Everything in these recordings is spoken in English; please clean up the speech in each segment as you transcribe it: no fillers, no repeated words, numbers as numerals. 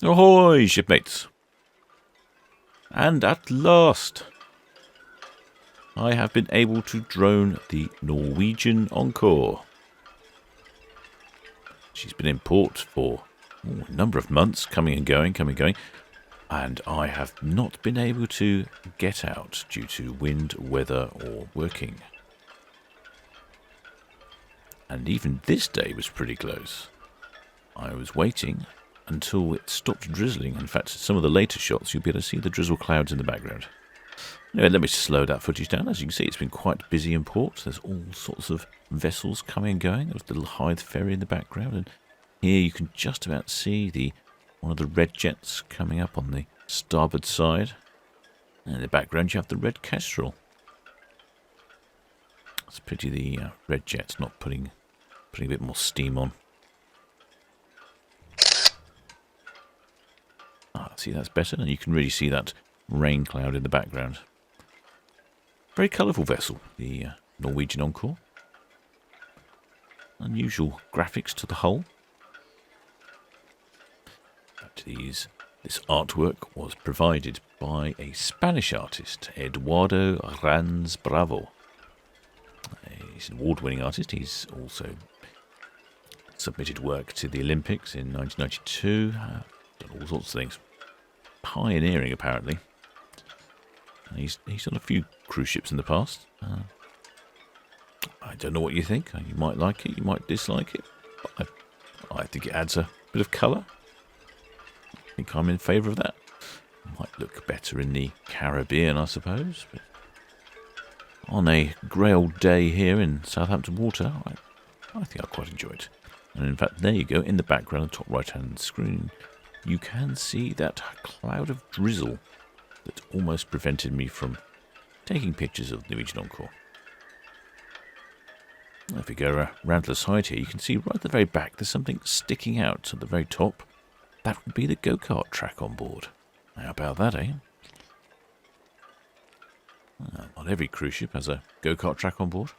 Ahoy, shipmates! And at last, I have been able to drone the Norwegian Encore. She's been in port for a number of months, coming and going, and I have not been able to get out due to wind, weather, or working. And even this day was pretty close. I was waiting until it stopped drizzling. In fact, some of the later shots, you'll be able to see the drizzle clouds in the background. Anyway, let me slow that footage down. As you can see, it's been quite busy in port. There's all sorts of vessels coming and going. There's the little Hythe ferry in the background. And here you can just about see one of the red jets coming up on the starboard side. And in the background, you have the red Kestrel. It's a pity the red jet's not putting a bit more steam on. See, that's better. And you can really see that rain cloud in the background. Very colourful vessel, the Norwegian Encore. Unusual graphics to the hull. But this artwork was provided by a Spanish artist, Eduardo Ranz Bravo. He's an award-winning artist. He's also submitted work to the Olympics in 1992. Done all sorts of things. Pioneering, apparently. He's done a few cruise ships in the past. I don't know what you think. You might like it, you might dislike it. But I think it adds a bit of colour. I think I'm in favour of that. Might look better in the Caribbean, I suppose. But on a grey old day here in Southampton water, I think I'll quite enjoy it. And in fact, there you go, in the background, the top right-hand screen, you can see that cloud of drizzle that almost prevented me from taking pictures of the Norwegian Encore. If we go around to the side here, you can see right at the very back there's something sticking out at the very top. That would be the go-kart track on board. How about that, eh? Not every cruise ship has a go-kart track on board.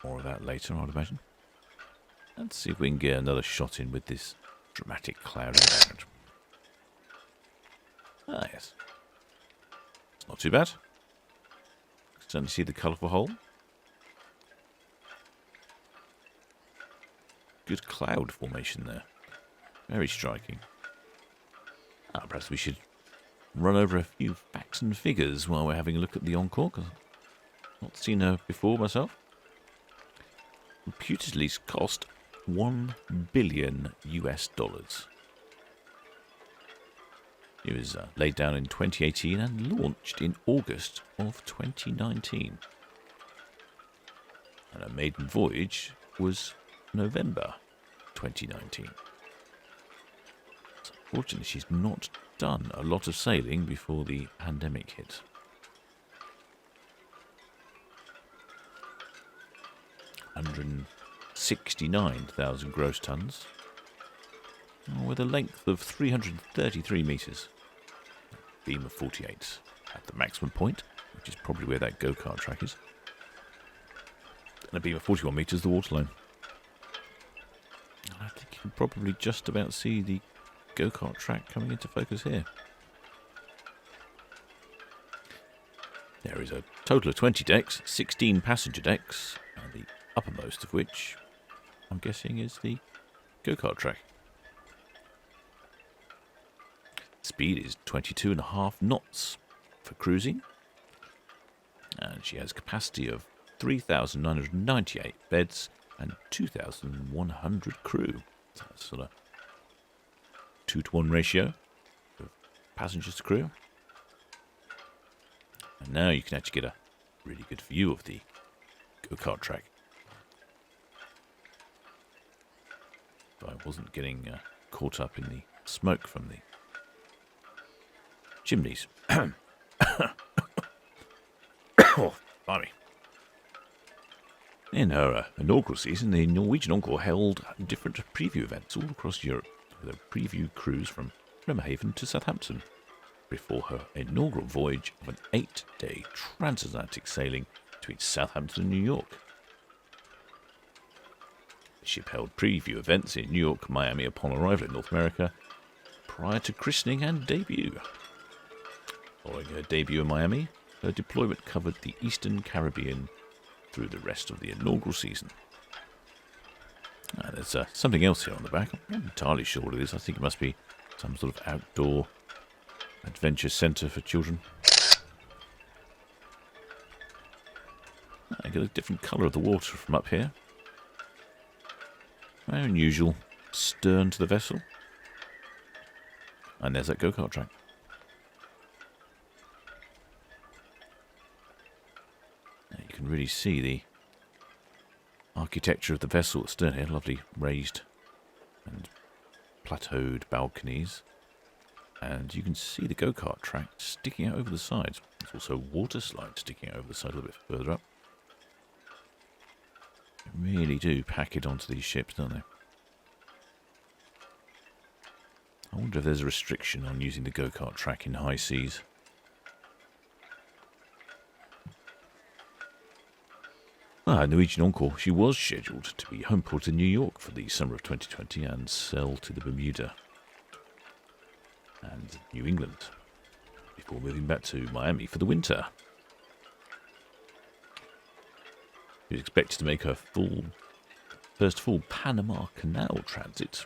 More of that later, I'd imagine. Let's see if we can get another shot in with this dramatic cloud in the background. Ah, yes. It's not too bad. You can certainly see the colourful hull. Good cloud formation there. Very striking. Perhaps we should run over a few facts and figures while we're having a look at the Encore, because I've not seen her before myself. Reputedly cost $1 billion US. It was laid down in 2018 and launched in August of 2019. And her maiden voyage was November 2019. So unfortunately, she's not done a lot of sailing before the pandemic hit. $169,000 gross tons, with a length of 333 metres. Beam of 48 at the maximum point, which is probably where that go-kart track is. And a beam of 41 metres the waterline. I think you can probably just about see the go-kart track coming into focus here. There is a total of 20 decks, 16 passenger decks, and the uppermost of which, I'm guessing, is the go-kart track. Speed is 22.5 knots for cruising, and she has capacity of 3,998 beds and 2,100 crew. So that's sort of 2-to-1 ratio of passengers to crew. And now you can actually get a really good view of the go-kart track. But I wasn't getting caught up in the smoke from the chimneys. Oh, blimey. In her inaugural season, the Norwegian Encore held different preview events all across Europe, with a preview cruise from Bremerhaven to Southampton, before her inaugural voyage of an 8-day transatlantic sailing between Southampton and New York. The ship held preview events in New York, Miami upon arrival in North America, prior to christening and debut. Following her debut in Miami, her deployment covered the Eastern Caribbean through the rest of the inaugural season. There's something else here on the back. I'm not entirely sure what it is. I think it must be some sort of outdoor adventure centre for children. I get a different colour of the water from up here. Very unusual stern to the vessel. And there's that go-kart track. Now you can really see the architecture of the vessel at stern here. Lovely raised and plateaued balconies. And you can see the go-kart track sticking out over the sides. There's also a water slide sticking out over the side a little bit further up. They really do pack it onto these ships, don't they? I wonder if there's a restriction on using the go-kart track in high seas. Norwegian Encore, she was scheduled to be homeported in New York for the summer of 2020 and sail to the Bermuda and New England before moving back to Miami for the winter. She was expected to make her first full Panama Canal transit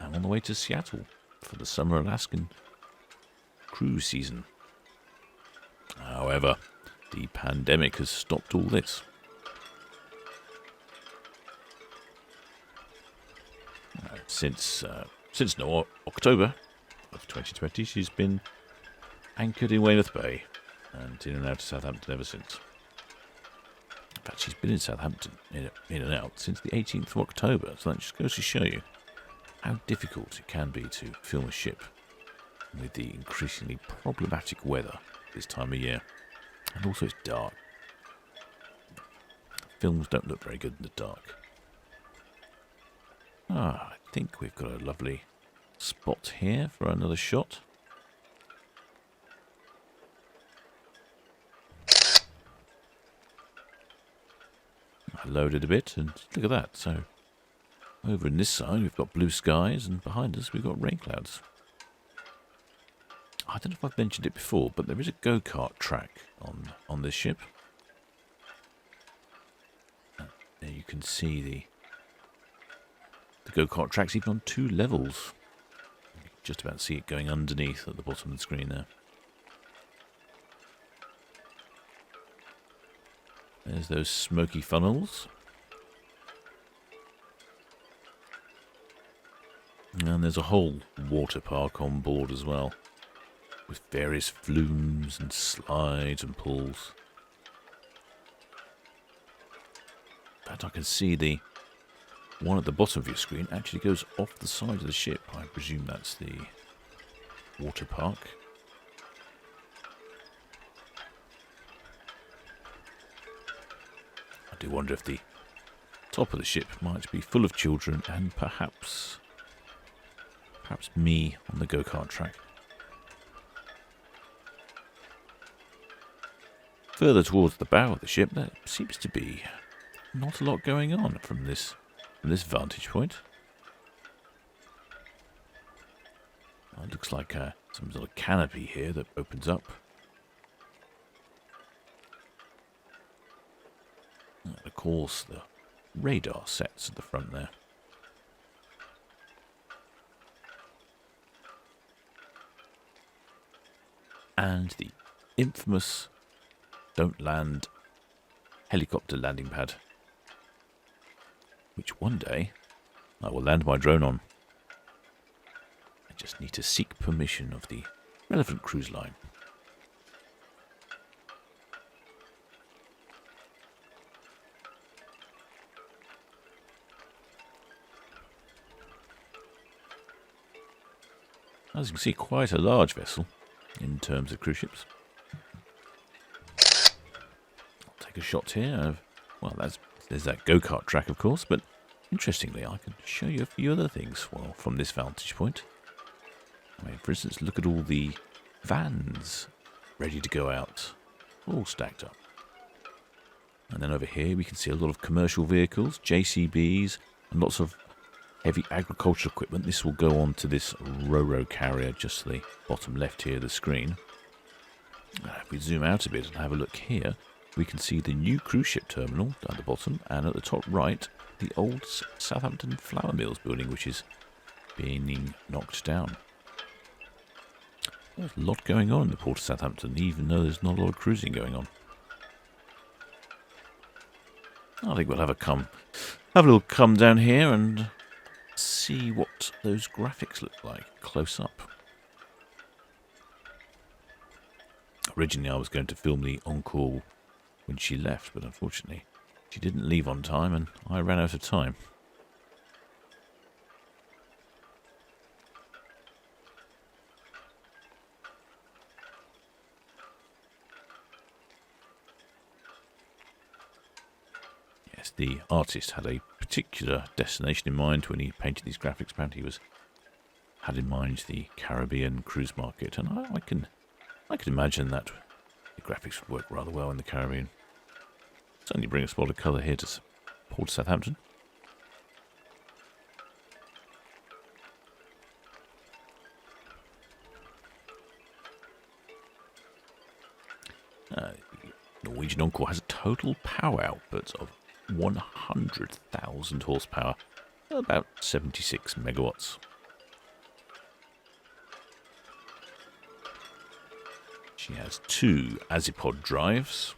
and on the way to Seattle for the summer Alaskan cruise season. However, the pandemic has stopped all this. Since October of 2020, she's been anchored in Weymouth Bay and in and out of Southampton ever since. In fact, she's been in Southampton, in and out, since the 18th of October, so that just goes to show you how difficult it can be to film a ship with the increasingly problematic weather this time of year. And also it's dark. Films don't look very good in the dark. I think we've got a lovely spot here for another shot. I loaded a bit and look at that. So over in this side we've got blue skies and behind us we've got rain clouds. I don't know if I've mentioned it before, but there is a go-kart track on this ship. There you can see the go-kart track's even on 2 levels. You can just about see it going underneath at the bottom of the screen there. There's those smoky funnels. And there's a whole water park on board as well, with various flumes and slides and pools. In fact, I can see the one at the bottom of your screen actually goes off the side of the ship. I presume that's the water park. I do wonder if the top of the ship might be full of children and perhaps me on the go-kart track. Further towards the bow of the ship, there seems to be not a lot going on from this vantage point. It looks like some sort of canopy here that opens up. And of course, the radar sets at the front there. And the infamous don't land helicopter landing pad, which one day I will land my drone on. I just need to seek permission of the relevant cruise line. As you can see, quite a large vessel in terms of cruise ships. I'll take a shot here. There's that go-kart track, of course, but interestingly, I can show you a few other things from this vantage point. I mean, for instance, look at all the vans ready to go out, all stacked up. And then over here we can see a lot of commercial vehicles, JCBs, and lots of heavy agricultural equipment. This will go on to this ro-ro carrier just to the bottom left here of the screen. If we zoom out a bit and have a look here, we can see the new cruise ship terminal down at the bottom, and at the top right, the old Southampton Flour Mills building, which is being knocked down. There's a lot going on in the port of Southampton, even though there's not a lot of cruising going on. I think we'll have a little come down here and see what those graphics look like close up. Originally, I was going to film the Encore when she left, but unfortunately, she didn't leave on time, and I ran out of time. Yes, the artist had a particular destination in mind when he painted these graphics. Apparently, he had in mind the Caribbean cruise market, and I can imagine that the graphics would work rather well in the Caribbean. Certainly bring a spot of colour here to Port Southampton. Norwegian Encore has a total power output of 100,000 horsepower, about 76 megawatts. She has 2 Azipod drives,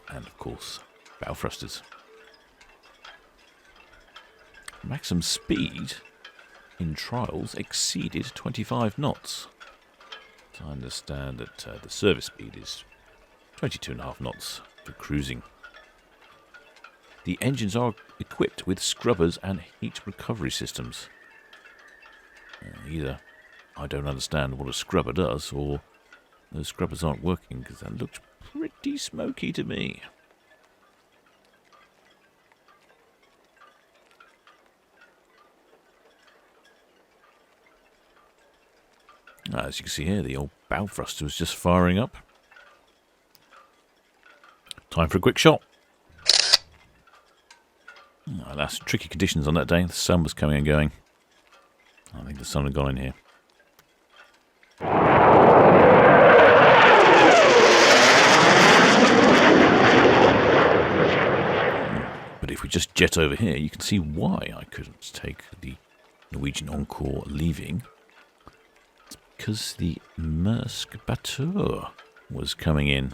and of course, bow thrusters. Maximum speed in trials exceeded 25 knots. I understand that the service speed is 22.5 knots for cruising. The engines are equipped with scrubbers and heat recovery systems. Either I don't understand what a scrubber does, or those scrubbers aren't working, because that looked pretty smoky to me. As you can see here, the old bow thruster was just firing up. Time for a quick shot. That's tricky conditions on that day. The sun was coming and going. I think the sun had gone in here. But if we just jet over here, you can see why I couldn't take the Norwegian Encore leaving. It's because the Maersk Bateau was coming in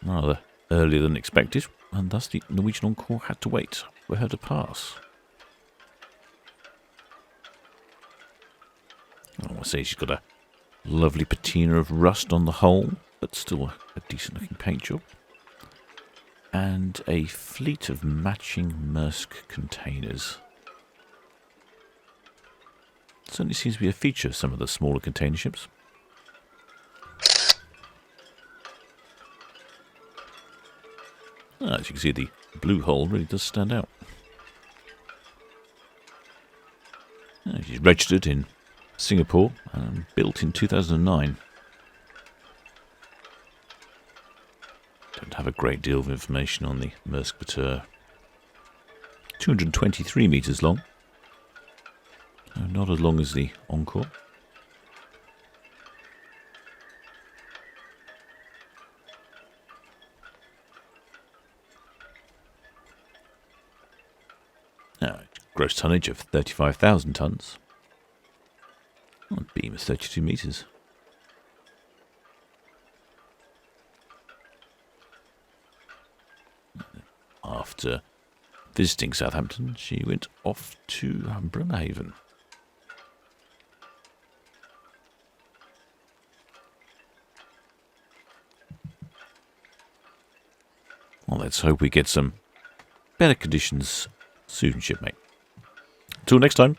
rather earlier than expected, and thus the Norwegian Encore had to wait for her to pass. I want to say she's got a lovely patina of rust on the hull, but still a decent looking paint job. And a fleet of matching Maersk containers. Certainly seems to be a feature of some of the smaller container ships. As you can see, the blue hull really does stand out. She's registered in Singapore and built in 2009. Don't have a great deal of information on the Maersk Bateau. 223 metres long. Not as long as the Encore. Gross tonnage of 35,000 tonnes. Beam is 32 metres. After visiting Southampton, she went off to Umbrella Haven. Well, let's hope we get some better conditions soon, shipmate. Until next time.